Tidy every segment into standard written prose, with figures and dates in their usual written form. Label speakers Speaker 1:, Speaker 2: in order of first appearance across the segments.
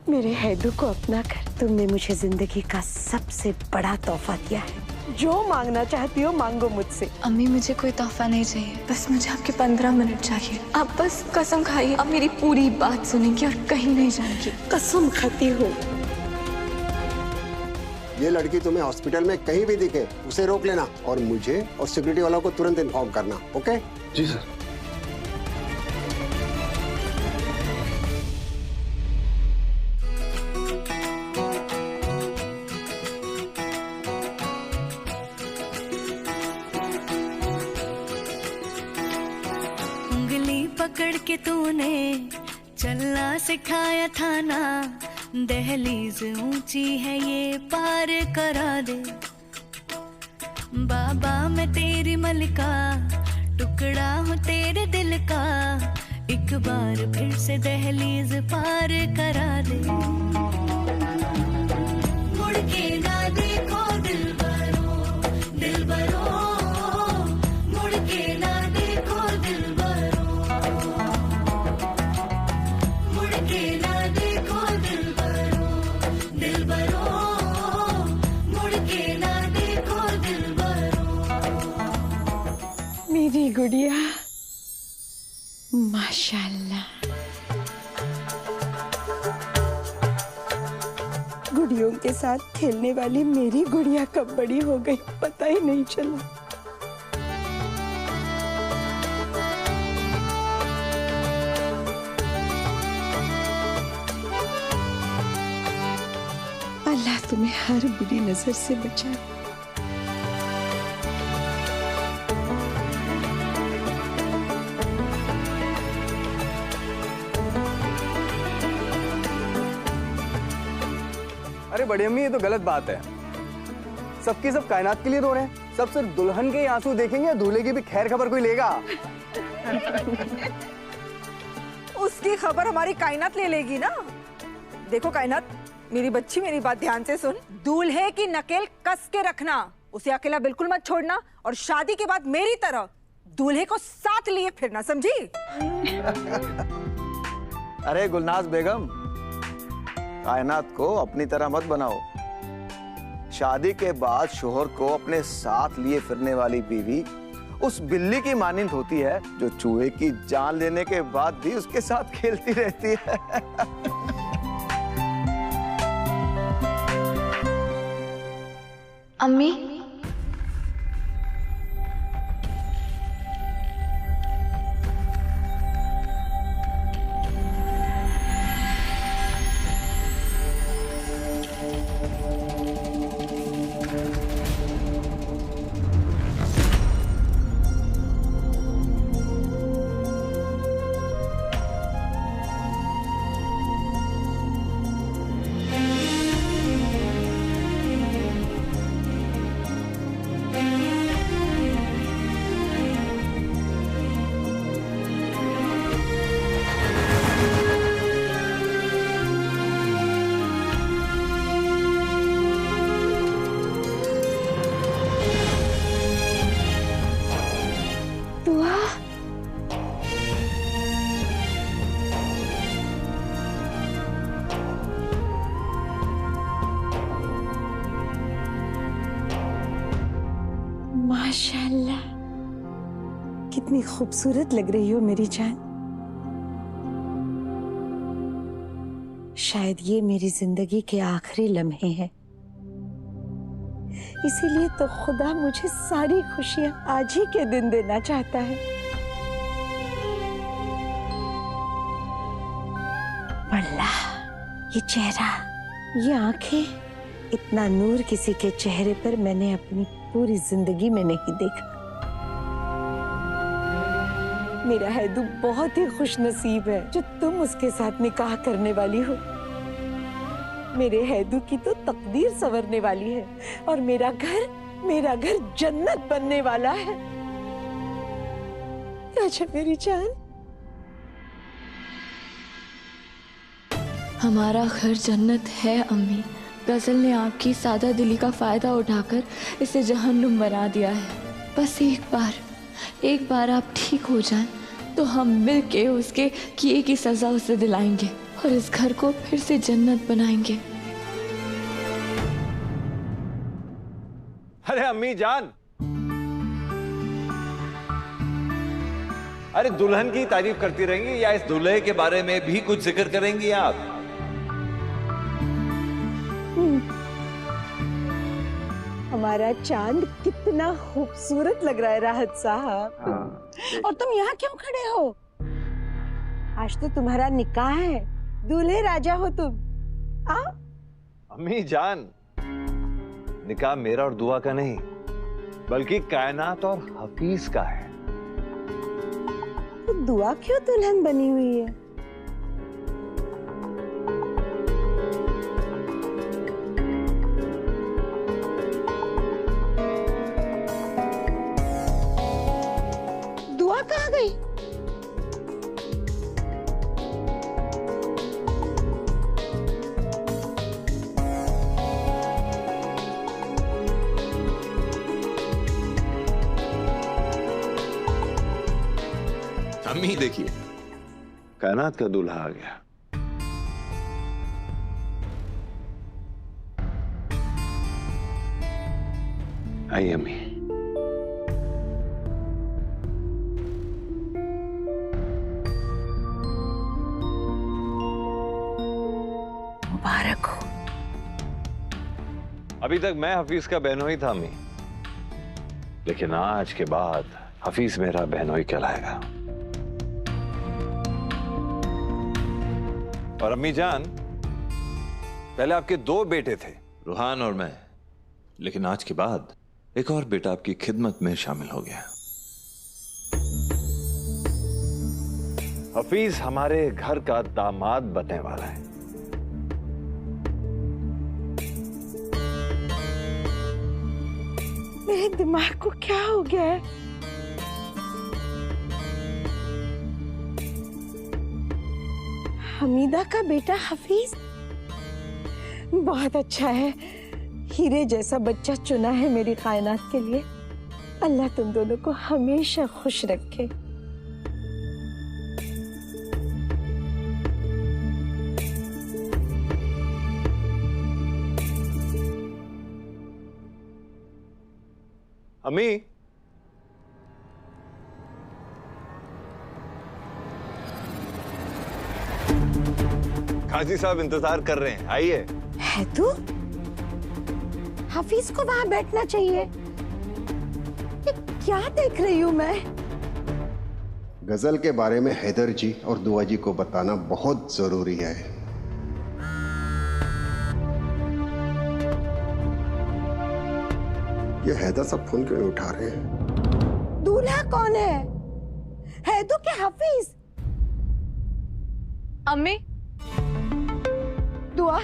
Speaker 1: मेरे हैदू को अपना कर तुमने मुझे जिंदगी का सबसे बड़ा तोहफा दिया है। जो मांगना चाहती हो मांगो मुझसे।
Speaker 2: अम्मी मुझे कोई तोहफा नहीं चाहिए, बस मुझे आपके 15 मिनट चाहिए। आप बस कसम खाइए, आप मेरी पूरी बात सुनेंगी और कहीं नहीं जाएंगी।
Speaker 1: कसम खाती हो?
Speaker 3: ये लड़की तुम्हें हॉस्पिटल में कहीं भी दिखे उसे रोक लेना और मुझे और सिक्योरिटी वालों को तुरंत इन्फॉर्म करना। ओके?
Speaker 4: जी सर।
Speaker 5: उंगली पकड़ के तूने चलना सिखाया था ना, दहलीज ऊंची है ये पार करा दे। बाबा मैं तेरी मलिका, टुकड़ा हूँ तेरे दिल का, एक बार फिर से दहलीज पार करा दे। मुड़ के ना देखो दिलबरो, दिलबरो, मुड़ के ना देखो दिलबरो, मुड़ के ना देखो दिलबरो, दिलबरो, मुड़ के ना देखो दिलबरो।
Speaker 1: मेरी गुड़िया माशाल्लाह। गुड़ियों के साथ खेलने वाली मेरी गुड़िया कब बड़ी हो गई पता ही नहीं चला। अल्लाह तुम्हें हर बुरी नजर से बचाए।
Speaker 6: अरे बड़ी अम्मी, ये तो गलत बात है। सबकी सब कायनात के लिए रो रहे हैं। सब सिर्फ दुल्हन के ही आंसू देखेंगे, दूल्हे की भी खैर खबर कोई लेगा?
Speaker 7: उसकी खबर हमारी कायनात ले लेगी ना। देखो कायनात, मेरी बच्ची मेरी बात ध्यान से सुन। दूल्हे की नकेल कस के रखना, उसे अकेला बिल्कुल मत छोड़ना, और शादी के बाद मेरी तरह दूल्हे को साथ लिए फिरना, समझी?
Speaker 8: अरे गुलनाज बेगम, कायनात को अपनी तरह मत बनाओ। शादी के बाद शोहर को अपने साथ लिए फिरने वाली बीवी उस बिल्ली की मानिंद होती है जो चूहे की जान लेने के बाद भी उसके साथ खेलती रहती है।
Speaker 2: अम्मी,
Speaker 1: माशाल्लाह, कितनी खूबसूरत लग रही हो मेरी जान। शायद ये मेरी जिंदगी के आखिरी लम्हे हैं, इसीलिए तो खुदा मुझे सारी खुशियां आज ही के दिन देना चाहता है। अल्लाह, ये चेहरा, ये आंखें, इतना नूर किसी के चेहरे पर मैंने अपनी पूरी जिंदगी में नहीं देखा। मेरा हैदू बहुत ही खुश नसीब है जो तुम उसके साथ निकाह करने वाली हो। मेरे हैदू की तो तकदीर संवरने वाली है और मेरा घर जन्नत बनने वाला है। अच्छा मेरी जान,
Speaker 2: हमारा घर जन्नत है अम्मी। गजल ने आपकी सादा दिली का फायदा उठाकर इसे जहन्नुम बना दिया है। बस एक बार आप ठीक हो जाएं तो हम मिलके उसके किए की सजा उसे दिलाएंगे और इस घर को फिर से जन्नत बनाएंगे।
Speaker 4: अरे अम्मी जान, अरे दुल्हन की तारीफ करती रहेंगी या इस दूल्हे के बारे में भी कुछ जिक्र करेंगी आप?
Speaker 1: हमारा चांद कितना खूबसूरत लग रहा है राहत साहब। और तुम यहाँ क्यों खड़े हो? आज तो तुम्हारा निकाह है, दूल्हे राजा हो तुम। आओ।
Speaker 4: अम्मी जान, निकाह मेरा और दुआ का नहीं, बल्कि कायनात और हफीज का है।
Speaker 1: तो दुआ क्यों दुल्हन बनी हुई है? दुआ कहाँ गई?
Speaker 4: अम्मी देखिए, कायनात का दूल्हा आ गया। आइए अम्मी।
Speaker 1: मुबारक हो।
Speaker 4: अभी तक मैं हफीज का बहनोई था अम्मी, लेकिन आज के बाद हफीज मेरा बहनोई कहलाएगा। और अम्मी जान, पहले आपके 2 बेटे थे, रूहान और मैं, लेकिन आज के बाद एक और बेटा आपकी खिदमत में शामिल हो गया। हफीज हमारे घर का दामाद बनने वाला है।
Speaker 1: मेरे दिमाग को क्या हो गया है? हमीदा का बेटा हफीज, बहुत अच्छा है। हीरे जैसा बच्चा चुना है मेरी कायनात के लिए। अल्लाह तुम दोनों को हमेशा खुश रखे।
Speaker 4: अम्मी, काजी साहब इंतजार कर रहे हैं, आइए।
Speaker 1: है तू? हफीज को वहां बैठना चाहिए। ये क्या देख रही हूं मैं?
Speaker 3: गजल के बारे में हैदर जी और दुआ जी को बताना बहुत जरूरी है। ये हैदर सब फोन क्यों नहीं उठा रहे हैं?
Speaker 1: दूल्हा कौन है? हैदर के हफीज?
Speaker 2: अम्मी,
Speaker 1: दुआ,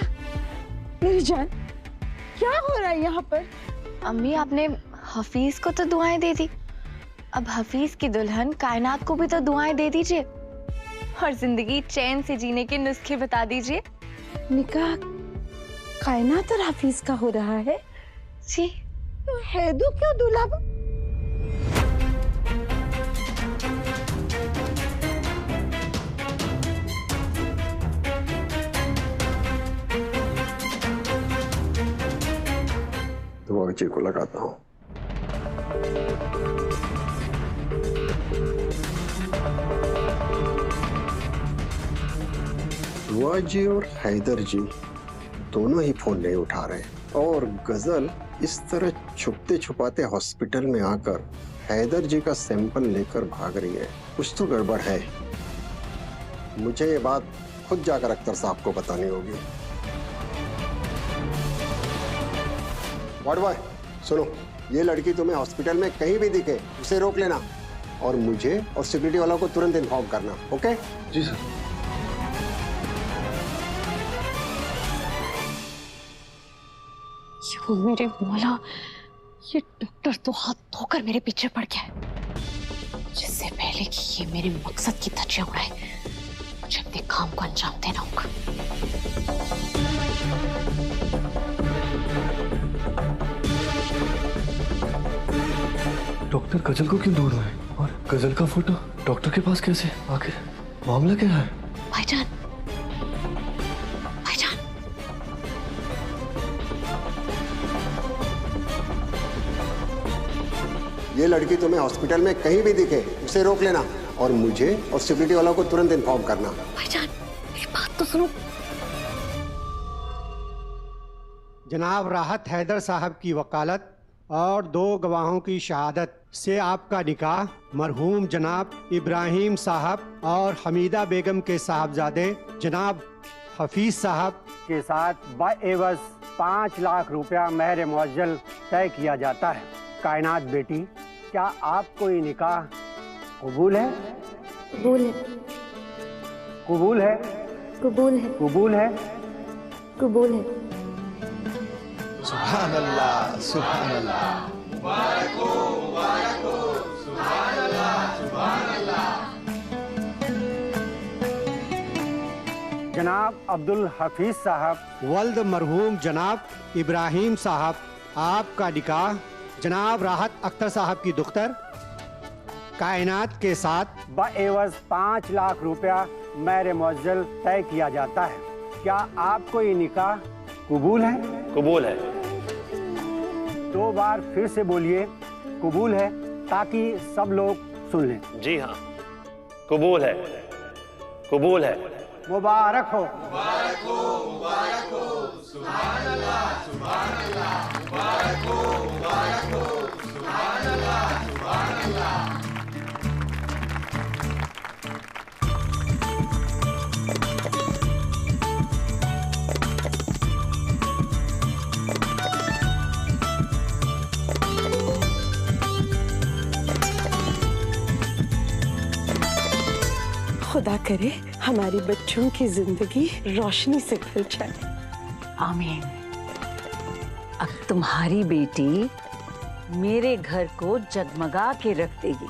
Speaker 1: मेरी जान, क्या हो रहा है यहाँ पर?
Speaker 2: अम्मी आपने हफीज को तो दुआएं दे दी, अब हफीज की दुल्हन कायनात को भी तो दुआएं दे दीजिए और जिंदगी चैन से जीने के नुस्खे बता दीजिए।
Speaker 1: निकाह कायनात और हफीज का हो रहा है
Speaker 2: जी।
Speaker 1: तो हैदू क्यों दूल्हा?
Speaker 3: दुआ जी को लगाता हूँ। दुआ जी और हैदर जी दोनों ही फोन नहीं उठा रहे, और गजल इस तरह छुपते छुपाते हॉस्पिटल में आकर हैदर जी का सैंपल लेकर भाग रही है। कुछ तो गड़बड़ है। मुझे ये बात खुद जाकर अख्तर साहब को बतानी होगी। वार्ड बॉय, सुनो, ये लड़की तुम्हें हॉस्पिटल में कहीं भी दिखे उसे रोक लेना और मुझे और सिक्योरिटी वालों को तुरंत इन्फॉर्म करना। ओके?
Speaker 6: जी सर।
Speaker 9: यो मेरे मौला, ये डॉक्टर तो हाथ धोकर मेरे पीछे पड़ गया है। जिससे पहले कि ये मेरे मकसद की धज्जियां उड़ाए, मुझे अपने काम को अंजाम देना होगा।
Speaker 6: डॉक्टर गजल को क्यों ढूंढ रहे हैं? और गजल का फोटो डॉक्टर के पास कैसे? आखिर मामला क्या है?
Speaker 9: भाईजान,
Speaker 3: ये लड़की तुम्हें हॉस्पिटल में कहीं भी दिखे उसे रोक लेना और मुझे और सिक्योरिटी वालों को तुरंत इन्फॉर्म करना।
Speaker 9: भाईजान मेरी बात तो सुनो।
Speaker 10: जनाब राहत हैदर साहब की वकालत और 2 गवाहों की शहादत से आपका निकाह मरहूम जनाब इब्राहिम साहब और हमीदा बेगम के साहबजादे जनाब हफीज साहब के साथ बाएवज 5 लाख रुपया महर मुअज्जल तय किया जाता है। कायनात बेटी, क्या आपको ये निकाह कबूल है?
Speaker 9: कबूल है।
Speaker 10: कबूल है?
Speaker 9: कबूल है।
Speaker 10: कबूल है?
Speaker 9: कबूल है।
Speaker 8: सुभान अल्लाह, सुभान अल्लाह।
Speaker 11: मुबारक हो, मुबारक हो, सुभान अल्लाह, सुभान अल्लाह।
Speaker 10: जनाब अब्दुल हफीज साहब वल्द मरहूम जनाब इब्राहिम साहब, आपका निकाह जनाब राहत अख्तर साहब की दुख्तर कायनात के साथ बाएवज 5 लाख रुपया महर मुअज्जल तय किया जाता है। क्या आपको ये निकाह कबूल है?
Speaker 12: कबूल है।
Speaker 10: 2 बार फिर से बोलिए कबूल है, ताकि सब लोग सुन लें।
Speaker 12: जी हाँ, कबूल है, कबूल है।
Speaker 10: मुबारक हो।
Speaker 11: मुबारक हो, मुबारक हो, सुभान अल्लाह, सुभान अल्लाह। मुबारक हो, मुबारक हो, सुभान अल्लाह, सुभान अल्लाह।
Speaker 1: खुदा करे हमारे बच्चों की जिंदगी रोशनी से भर जाए।
Speaker 13: आमीन। अब तुम्हारी बेटी मेरे घर को जगमगा के रख देगी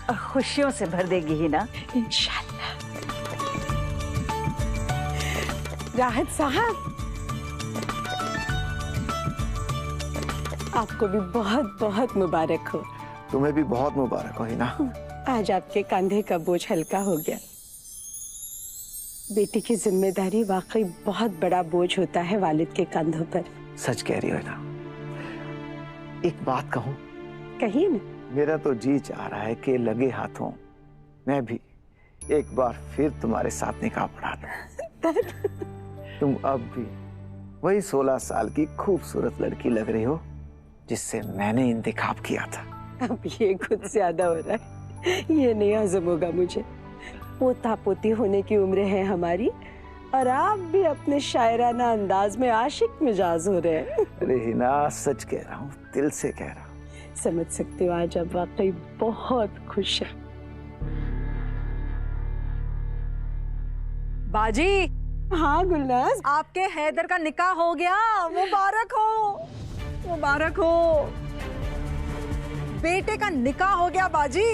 Speaker 13: और खुशियों से भर देगी ही ना?
Speaker 1: इंशाल्लाह। राहत साहब, आपको भी बहुत बहुत मुबारक हो।
Speaker 8: तुम्हें भी बहुत मुबारक हो हिना।
Speaker 1: आज आपके कंधे का बोझ हल्का हो गया। बेटी की जिम्मेदारी वाकई बहुत बड़ा बोझ होता है वालिद के कंधों पर।
Speaker 8: सच कह रही हो हिना। एक बात कहूं?
Speaker 1: कहिए ना।
Speaker 8: मेरा तो जी चाह रहा है कि लगे हाथों मैं भी एक बार फिर तुम्हारे साथ निकाह पढ़ा लूं। तुम अब भी वही 16 साल की खूबसूरत लड़की लग रही हो जिससे मैंने इंतखाब किया था।
Speaker 1: अब ये कुछ ज्यादा हो रहा है। ये नहीं हजम होगा मुझे। पोता पोती होने की उम्र है हमारी और आप भी अपने शायराना अंदाज में आशिक मिजाज हो रहे हैं।
Speaker 8: अरे हिना, सच कह रहा हूँ, दिल से कह रहा हूँ।
Speaker 1: समझ सकते हो आज आप वाकई बहुत खुश है।
Speaker 7: बाजी।
Speaker 1: हाँ गुलनाज,
Speaker 7: आपके हैदर का निकाह हो गया। मुबारक हो, मुबारक हो। बेटे का निकाह हो गया बाजी।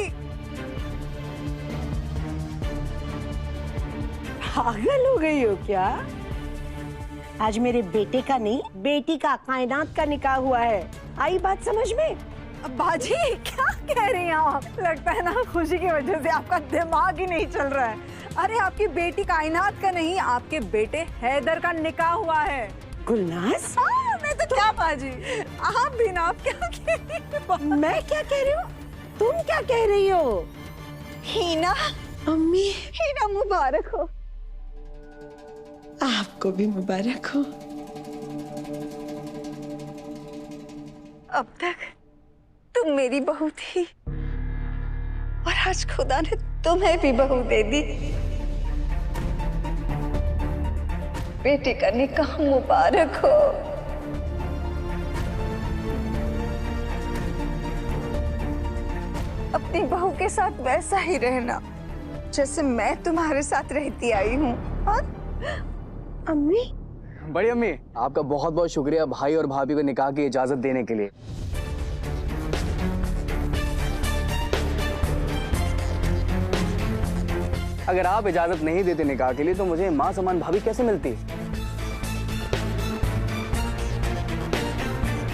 Speaker 1: पागल हो गई हो क्या? आज मेरे बेटे का नहीं, बेटी का कायनात का निकाह हुआ है। आई बात समझ में?
Speaker 7: बाजी क्या कह रही हैं आप? लगता है ना खुशी की वजह से आपका दिमाग ही नहीं चल रहा है। अरे आपकी बेटी कायनात का नहीं, आपके बेटे हैदर का निकाह हुआ है।
Speaker 1: गुलनाज?
Speaker 7: हाँ, मैं तो क्या बाजी, आप भी ना, आप क्या कह रही हो?
Speaker 1: मैं क्या कह रही हूँ? तुम क्या कह रही हो?
Speaker 7: हीना।
Speaker 1: अम्मी।
Speaker 7: हीना मुबारक हो।
Speaker 1: आपको भी मुबारक हो।
Speaker 7: अब तक तुम मेरी बहू थी और आज खुदा ने तुम्हें भी बहू दे दी। बेटे का निकाह मुबारक हो। अपनी बहू के साथ वैसा ही रहना जैसे मैं तुम्हारे साथ रहती आई हूँ।
Speaker 1: अम्मी।
Speaker 6: बड़ी अम्मी, आपका बहुत बहुत शुक्रिया भाई और भाभी को निकाह की इजाजत देने के लिए। अगर आप इजाजत नहीं देते निकाह के लिए तो मुझे मां समान भाभी कैसे मिलती?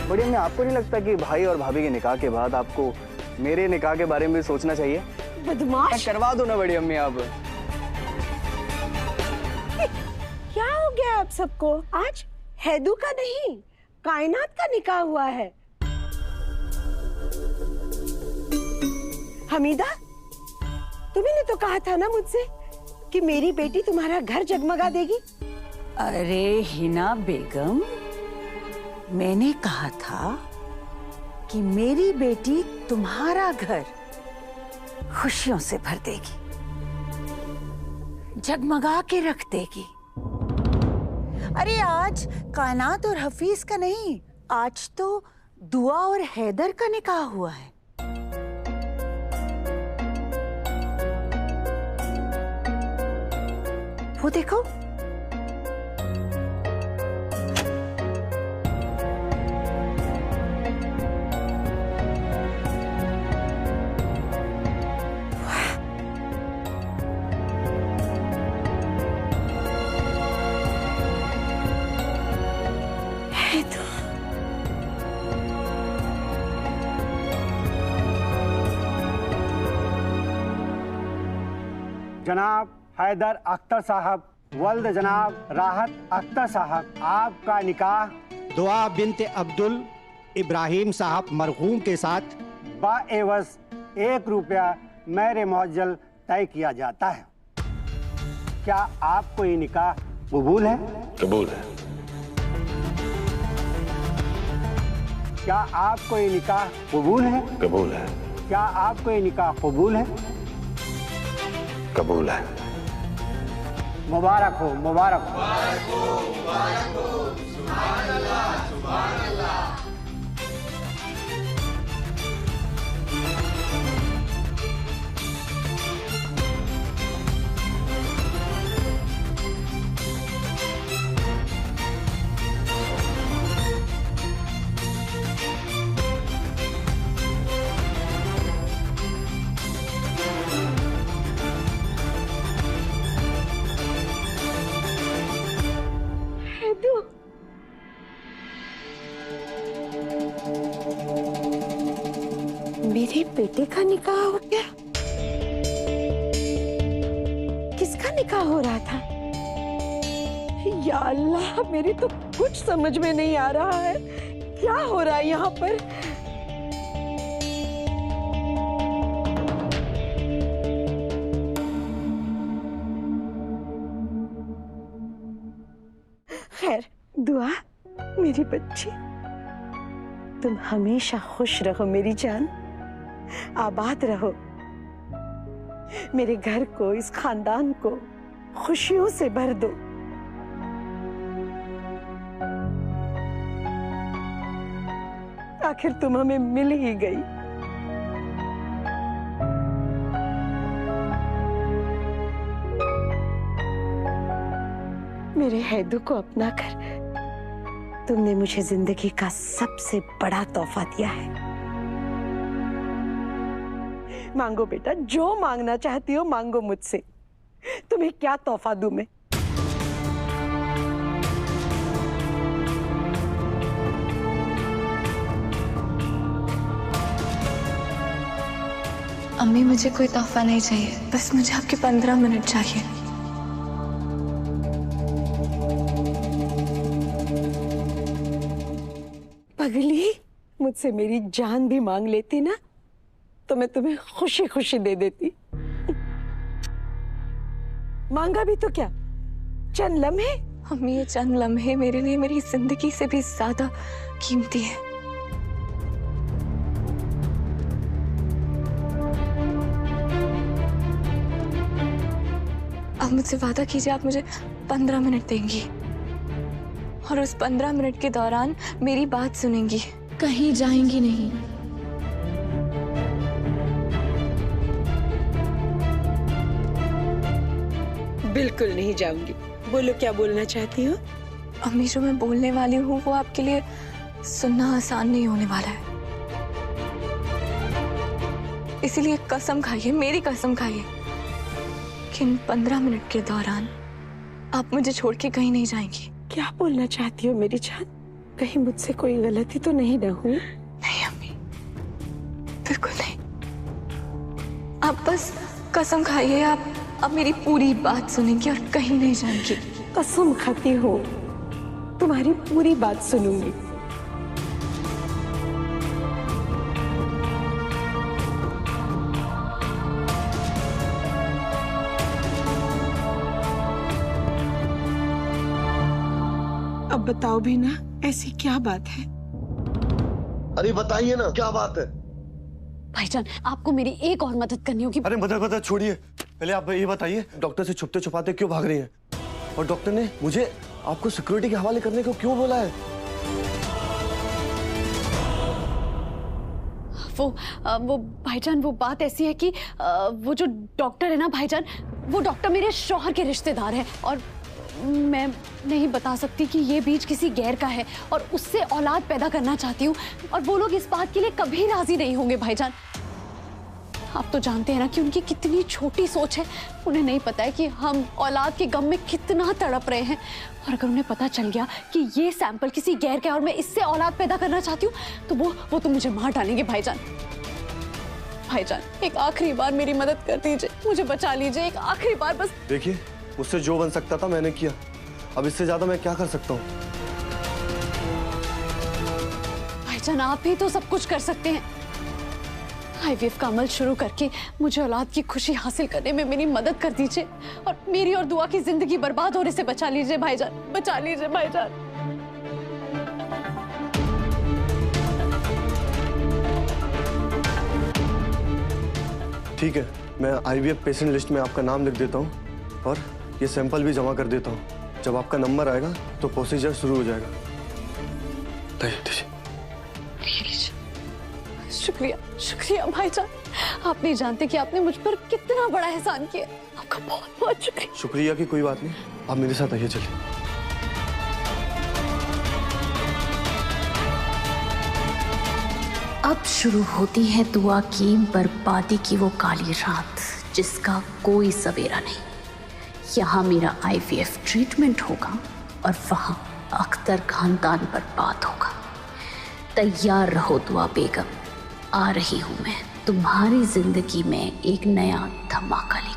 Speaker 6: बड़ी अम्मी, आपको नहीं लगता कि भाई और भाभी के निकाह के बाद आपको मेरे निकाह के बारे में भी सोचना चाहिए?
Speaker 1: बदमाश।
Speaker 6: करवा दो ना बड़ी अम्मी आप।
Speaker 1: क्या हो गया आप सबको? आज हैदू का नहीं, कायनात का निकाह हुआ है। हमीदा, तुम्ही ने तो कहा था ना मुझसे कि मेरी बेटी तुम्हारा घर जगमगा देगी।
Speaker 13: अरे हिना बेगम, मैंने कहा था कि मेरी बेटी तुम्हारा घर खुशियों से भर देगी, जगमगा के रख देगी। अरे आज कायनात और हफीज का नहीं, आज तो दुआ और हैदर का निकाह हुआ है। वो देखो,
Speaker 10: जनाब हैदर अख्तर साहब वल्द जनाब राहत अख्तर साहब, आपका निकाह दुआ बिनते अब्दुल इब्राहिम साहब मरहूम के साथ बाएवज 1 रुपया मेरे मुअज्जल तय किया जाता है। क्या आपको ये निकाह कबूल है?
Speaker 12: कबूल है।
Speaker 10: क्या आपको ये निकाह कबूल है?
Speaker 12: कबूल है।
Speaker 10: क्या आपको ये निकाह कबूल है?
Speaker 12: कबूल है।
Speaker 10: मुबारक हो, मुबारक हो।
Speaker 11: मुबारक हो, मुबारक हो। सुभान अल्लाह, सुभान अल्लाह।
Speaker 1: मेरे बेटे का निकाह हो गया? किसका निकाह हो रहा था? या अल्लाह, मेरी तो कुछ समझ में नहीं आ रहा है, क्या हो रहा है यहाँ पर? खैर, दुआ मेरी बच्ची, तुम हमेशा खुश रहो मेरी जान, आबाद रहो। मेरे घर को, इस खानदान को खुशियों से भर दो। आखिर तुम हमें मिल ही गई। मेरे हैदू को अपना कर तुमने मुझे जिंदगी का सबसे बड़ा तोहफा दिया है। मांगो बेटा, जो मांगना चाहती हो मांगो मुझसे। तुम्हें क्या तोहफा दूं मैं?
Speaker 2: अम्मी, मुझे कोई तोहफा नहीं चाहिए, बस मुझे आपके 15 मिनट चाहिए।
Speaker 1: पगली, मुझसे मेरी जान भी मांग लेती ना तो मैं तुम्हें खुशी खुशी दे देती। मांगा भी तो क्या, चंद लम्हे।
Speaker 2: अम्मी, ये चंद लम्हे मेरे लिए मेरी जिंदगी से भी ज्यादा कीमती है। अब मुझसे वादा कीजिए, आप मुझे 15 मिनट देंगी और उस 15 मिनट के दौरान मेरी बात सुनेंगी, कहीं जाएंगी नहीं।
Speaker 1: बिल्कुल नहीं जाऊंगी। बोलो, क्या बोलना चाहती हो?
Speaker 2: अम्मी, जो मैं बोलने वाली हूँ वो आपके लिए सुनना आसान नहीं होने वाला है, इसीलिए कसम खाइए, मेरी कसम खाइए कि इन 15 मिनट के दौरान आप मुझे छोड़ के कहीं नहीं जाएंगी।
Speaker 1: क्या बोलना चाहती हो मेरी जान? कहीं मुझसे कोई गलती तो नहीं ना हुई?
Speaker 2: नहीं अम्मी, बिल्कुल नहीं। आप बस कसम खाइए, आप मेरी पूरी बात सुनेंगी और कहीं नहीं जाएंगी।
Speaker 1: कसम खाती हो, तुम्हारी पूरी बात सुनूंगी। अब बताओ भी ना, ऐसी क्या बात है?
Speaker 14: अरे बताइए ना, क्या बात है?
Speaker 9: भाईजान, आपको मेरी एक और मदद करनी होगी।
Speaker 14: अरे मदद छोड़िए, पहले आप ये बताइए डॉक्टर से छुपते छुपाते क्यों भाग रही हैं? और डॉक्टर ने मुझे आपको सिक्योरिटी के हवाले करने को क्यों बोला है?
Speaker 9: वो भाईजान, वो बात ऐसी है कि वो जो डॉक्टर है ना भाईजान, वो डॉक्टर मेरे शौहर के रिश्तेदार है और मैं नहीं बता सकती कि ये बीज किसी गैर का है और उससे औलाद पैदा करना चाहती हूँ और वो लोग इस बात के लिए कभी राजी नहीं होंगे भाईजान। आप तो जानते हैं ना कि उनकी कितनी छोटी सोच है। उन्हें नहीं पता है कि हम औलाद के गम में कितना तड़प रहे हैं और अगर उन्हें पता चल गया कि ये सैंपल किसी गैर का है और मैं इससे औलाद पैदा करना चाहती हूँ तो वो तो मुझे मार डालेंगे भाईजान। भाईजान, एक आखिरी बार मेरी मदद कर दीजिए, मुझे बचा लीजिए, एक आखिरी बार बस।
Speaker 14: देखिए, मुझसे जो बन सकता था मैंने किया, अब इससे ज्यादा मैं क्या कर सकता हूँ?
Speaker 9: भाईजान, आप ही तो सब कुछ कर सकते हैं। आईवीएफ का अमल शुरू करके मुझे औलाद की खुशी हासिल करने में मेरी मदद कर दीजिए और मेरी और दुआ की जिंदगी बर्बाद होने से बचा लीजिए भाईजान, बचा लीजिए भाईजान।
Speaker 14: ठीक है, मैं आईवीएफ पेशेंट लिस्ट में आपका नाम लिख देता हूँ और ये सैंपल भी जमा कर देता हूँ। जब आपका नंबर आएगा तो प्रोसीजर शुरू हो जाएगा।
Speaker 9: शुक्रिया, शुक्रिया भाईजान। आप नहीं जानते कि आपने मुझ पर कितना बड़ा एहसान किया। आपका बहुत बहुत शुक्रिया।
Speaker 14: शुक्रिया की कोई बात नहीं, आप मेरे साथ आइए, चलिए।
Speaker 15: अब शुरू होती है दुआ की बर्बादी की वो काली रात जिसका कोई सवेरा नहीं। यहाँ मेरा आईवीएफ ट्रीटमेंट होगा और वहाँ अख्तर खानदान बर्बाद होगा। तैयार रहो दुआ बेगम, आ रही हूँ मैं तुम्हारी जिंदगी में एक नया धमाका लेकर।